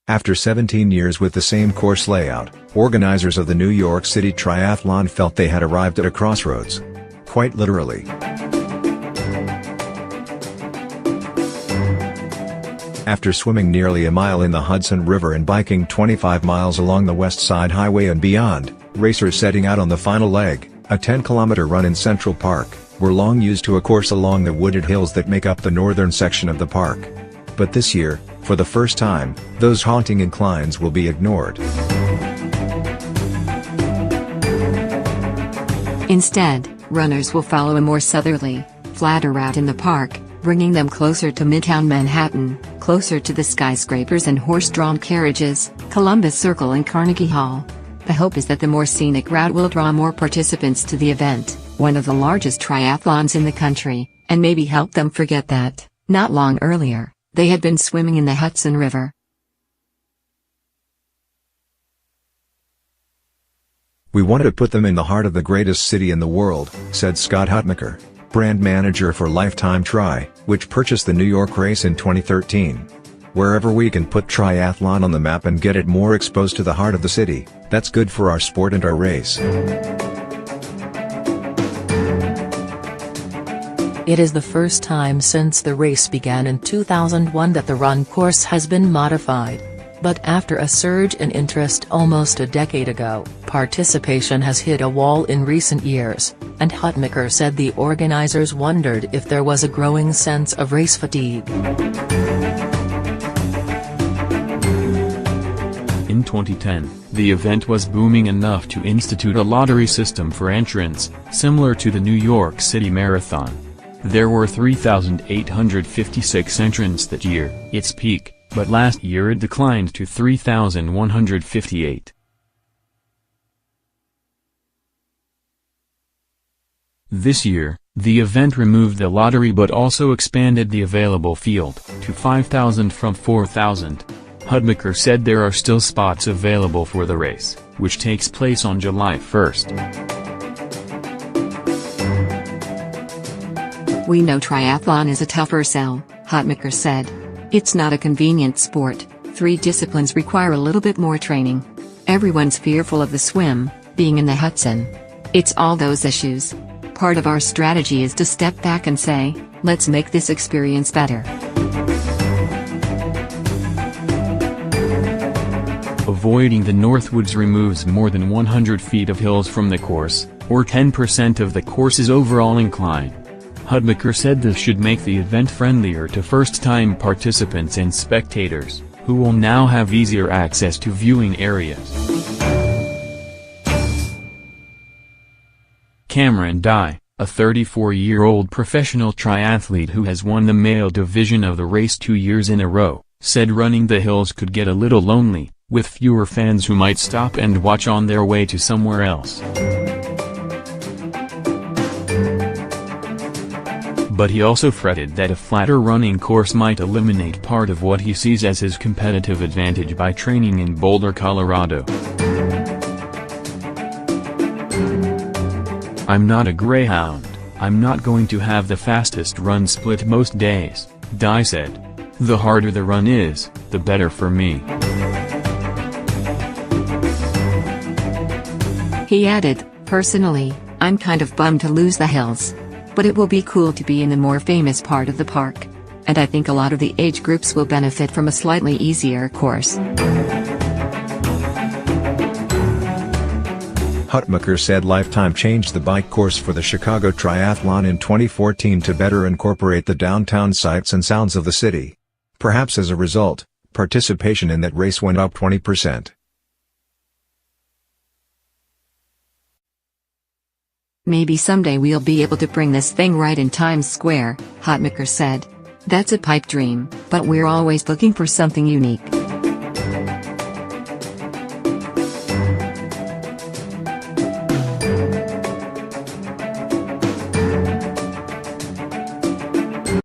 After 17 years with the same course layout, organizers of the New York City Triathlon felt they had arrived at a crossroads. Quite literally. After swimming nearly a mile in the Hudson River and biking 25 miles along the West Side Highway and beyond, racers setting out on the final leg, a 10-kilometer run in Central Park, were long used to a course along the wooded hills that make up the northern section of the park. But this year, for the first time, those haunting inclines will be ignored. Instead, runners will follow a more southerly, flatter route in the park, bringing them closer to Midtown Manhattan, closer to the skyscrapers and horse-drawn carriages, Columbus Circle and Carnegie Hall. The hope is that the more scenic route will draw more participants to the event, one of the largest triathlons in the country, and maybe help them forget that, not long earlier, they had been swimming in the Hudson River. "We wanted to put them in the heart of the greatest city in the world," said Scott Hutmacher, brand manager for Lifetime Tri, which purchased the New York race in 2013. "Wherever we can put triathlon on the map and get it more exposed to the heart of the city, that's good for our sport and our race." It is the first time since the race began in 2001 that the run course has been modified. But after a surge in interest almost a decade ago, participation has hit a wall in recent years, and Hutmacher said the organizers wondered if there was a growing sense of race fatigue. In 2010, the event was booming enough to institute a lottery system for entrants, similar to the New York City Marathon. There were 3,856 entrants that year, its peak, but last year it declined to 3,158. This year, the event removed the lottery but also expanded the available field to 5,000 from 4,000. Hutmacher said there are still spots available for the race, which takes place on July 1st. "We know triathlon is a tougher sell," Hutmacher said. "It's not a convenient sport, 3 disciplines require a little bit more training. Everyone's fearful of the swim, being in the Hudson. It's all those issues. Part of our strategy is to step back and say, let's make this experience better." Avoiding the Northwoods removes more than 100 feet of hills from the course, or 10% of the course's overall incline. Hutmacher said this should make the event friendlier to first-time participants and spectators, who will now have easier access to viewing areas. Cameron Dye, a 34-year-old professional triathlete who has won the male division of the race 2 years in a row, said running the hills could get a little lonely, with fewer fans who might stop and watch on their way to somewhere else. But he also fretted that a flatter running course might eliminate part of what he sees as his competitive advantage by training in Boulder, Colorado. "I'm not a greyhound, I'm not going to have the fastest run split most days," Dye said. "The harder the run is, the better for me." He added, "Personally, I'm kind of bummed to lose the hills. But it will be cool to be in the more famous part of the park. And I think a lot of the age groups will benefit from a slightly easier course." Hutmacher said Lifetime changed the bike course for the Chicago Triathlon in 2014 to better incorporate the downtown sights and sounds of the city. Perhaps as a result, participation in that race went up 20%. "Maybe someday we'll be able to bring this thing right in Times Square," Hutmacher said. "That's a pipe dream, but we're always looking for something unique."